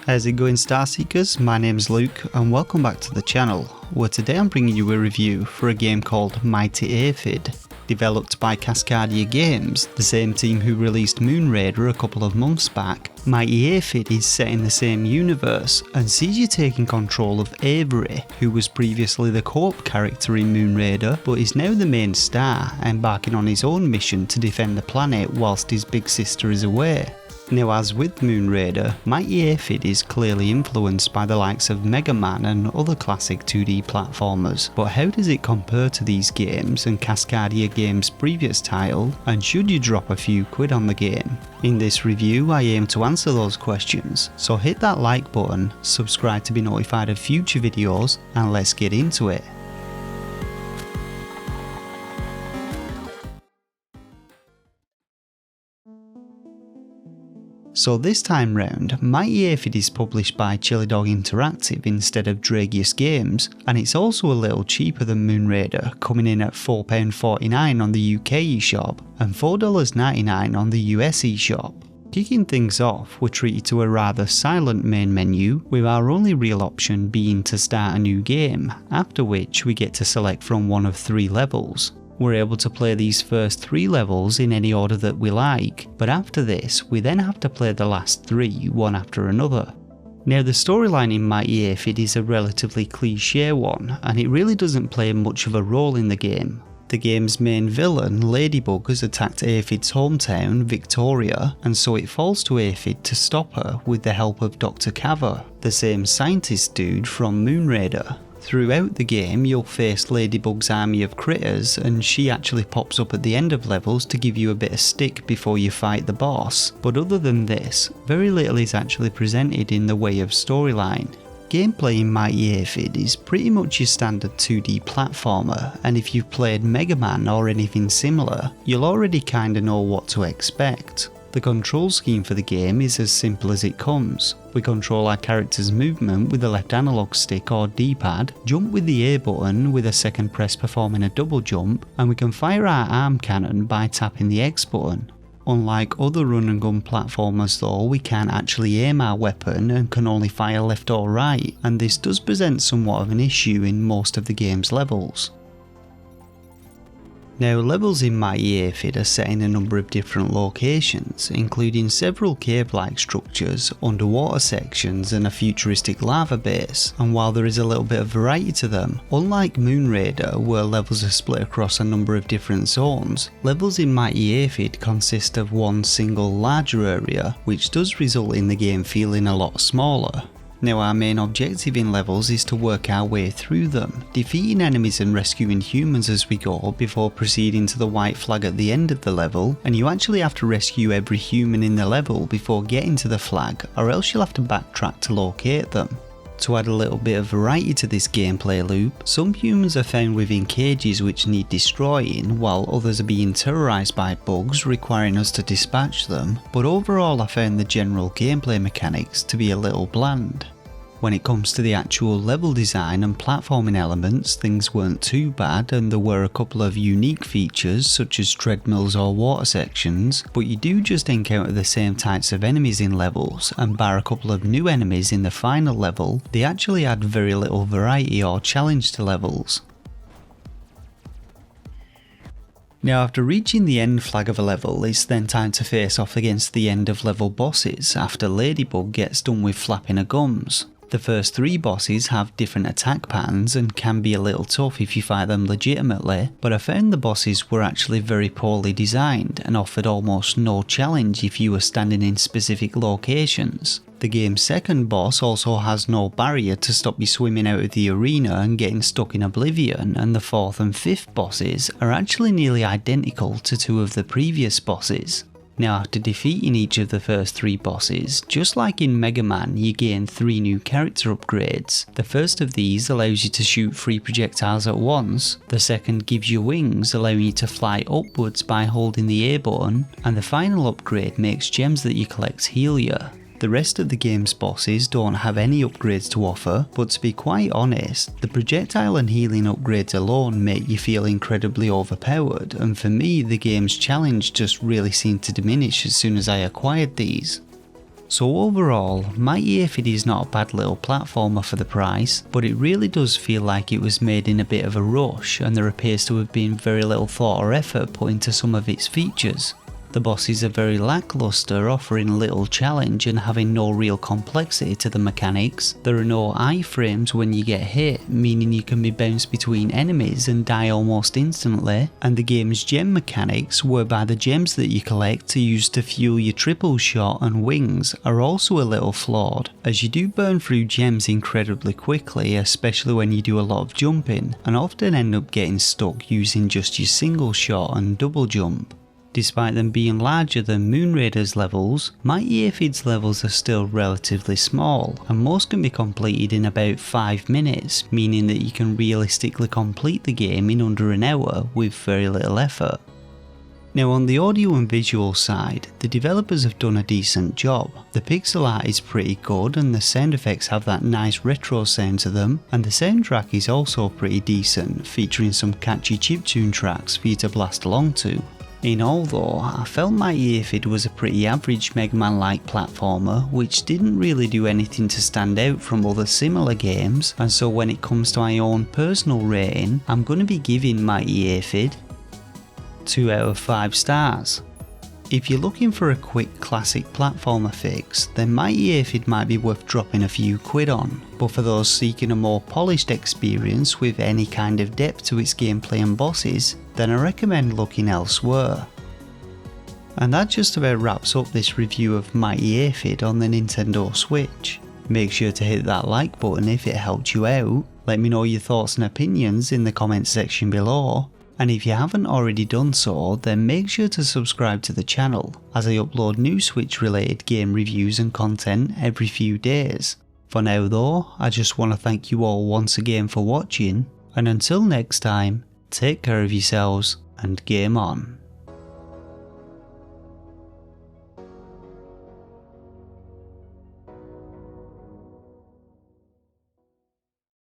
How's it going, Starseekers? My name's Luke and welcome back to the channel, where today I'm bringing you a review for a game called Mighty Aphid. Developed by Cascadia Games, the same team who released Moon Raider a couple of months back, Mighty Aphid is set in the same universe and sees you taking control of Avery, who was previously the co-op character in Moon Raider but is now the main star, embarking on his own mission to defend the planet whilst his big sister is away. Now, as with Moon Raider, Mighty Aphid is clearly influenced by the likes of MegaMan and other classic 2D platformers, but how does it compare to these games and Cascadia Games' previous title, and should you drop a few quid on the game? In this review I aim to answer those questions, so hit that like button, subscribe to be notified of future videos, and let's get into it. So this time round, Mighty Aphid is published by Chili Dog Interactive instead of Dragius Games, and it's also a little cheaper than Moon Raider, coming in at £4.49 on the UK eShop and $4.99 on the US eShop. Kicking things off, we're treated to a rather silent main menu, with our only real option being to start a new game, after which we get to select from one of 3 levels. We're able to play these first 3 levels in any order that we like, but after this we then have to play the last 3 one after another. Now, the storyline in Mighty Aphid is a relatively cliché one, and it really doesn't play much of a role in the game. The game's main villain, Ladybug, has attacked Aphid's hometown, Victoria, and so it falls to Aphid to stop her with the help of Dr. Cavor, the same scientist dude from Moon Raider. Throughout the game you'll face Ladybug's army of critters, and she actually pops up at the end of levels to give you a bit of stick before you fight the boss, but other than this, very little is actually presented in the way of storyline. Gameplay in Mighty Aphid is pretty much your standard 2D platformer, and if you've played MegaMan or anything similar, you'll already kinda know what to expect. The control scheme for the game is as simple as it comes. We control our character's movement with the left analog stick or D-pad, jump with the A button with a second press performing a double jump, and we can fire our arm cannon by tapping the X button. Unlike other run and gun platformers though, we can't actually aim our weapon and can only fire left or right, and this does present somewhat of an issue in most of the game's levels. Now, levels in Mighty Aphid are set in a number of different locations, including several cave-like structures, underwater sections and a futuristic lava base, and while there is a little bit of variety to them, unlike Moon Raider where levels are split across a number of different zones, levels in Mighty Aphid consist of one single larger area, which does result in the game feeling a lot smaller. Now, our main objective in levels is to work our way through them, defeating enemies and rescuing humans as we go before proceeding to the white flag at the end of the level, and you actually have to rescue every human in the level before getting to the flag, or else you'll have to backtrack to locate them. To add a little bit of variety to this gameplay loop, some humans are found within cages which need destroying, while others are being terrorised by bugs requiring us to dispatch them, but overall I found the general gameplay mechanics to be a little bland. When it comes to the actual level design and platforming elements, things weren't too bad, and there were a couple of unique features such as treadmills or water sections, but you do just encounter the same types of enemies in levels, and bar a couple of new enemies in the final level, they actually add very little variety or challenge to levels. Now, after reaching the end flag of a level, it's then time to face off against the end of level bosses after Ladybug gets done with flapping her gums. The first 3 bosses have different attack patterns and can be a little tough if you fight them legitimately, but I found the bosses were actually very poorly designed and offered almost no challenge if you were standing in specific locations. The game's second boss also has no barrier to stop you swimming out of the arena and getting stuck in oblivion, and the 4th and 5th bosses are actually nearly identical to 2 of the previous bosses. Now, after defeating each of the first 3 bosses, just like in MegaMan, you gain 3 new character upgrades. The first of these allows you to shoot 3 projectiles at once, the second gives you wings allowing you to fly upwards by holding the A button, and the final upgrade makes gems that you collect heal you. The rest of the game's bosses don't have any upgrades to offer, but to be quite honest, the projectile and healing upgrades alone make you feel incredibly overpowered, and for me the game's challenge just really seemed to diminish as soon as I acquired these. So overall, Mighty Aphid is not a bad little platformer for the price, but it really does feel like it was made in a bit of a rush and there appears to have been very little thought or effort put into some of its features. The bosses are very lackluster, offering little challenge and having no real complexity to the mechanics. There are no iframes when you get hit, meaning you can be bounced between enemies and die almost instantly, and the game's gem mechanics, whereby the gems that you collect are used to fuel your triple shot and wings, are also a little flawed, as you do burn through gems incredibly quickly, especially when you do a lot of jumping, and often end up getting stuck using just your single shot and double jump. Despite them being larger than Moonraider's levels, Mighty Aphid's levels are still relatively small, and most can be completed in about 5 minutes, meaning that you can realistically complete the game in under an hour with very little effort. Now on the audio and visual side, the developers have done a decent job. The pixel art is pretty good and the sound effects have that nice retro sound to them, and the soundtrack is also pretty decent, featuring some catchy chiptune tracks for you to blast along to. In all though, I felt Mighty Aphid was a pretty average MegaMan-like platformer which didn't really do anything to stand out from other similar games, and so when it comes to my own personal rating, I'm going to be giving Mighty Aphid 2 out of 5 stars. If you're looking for a quick classic platformer fix, then Mighty Aphid might be worth dropping a few quid on, but for those seeking a more polished experience with any kind of depth to its gameplay and bosses, then I recommend looking elsewhere. And that just about wraps up this review of Mighty Aphid on the Nintendo Switch. Make sure to hit that like button if it helped you out, let me know your thoughts and opinions in the comments section below, and if you haven't already done so, then make sure to subscribe to the channel, as I upload new Switch related game reviews and content every few days. For now though, I just want to thank you all once again for watching, and until next time, take care of yourselves and game on.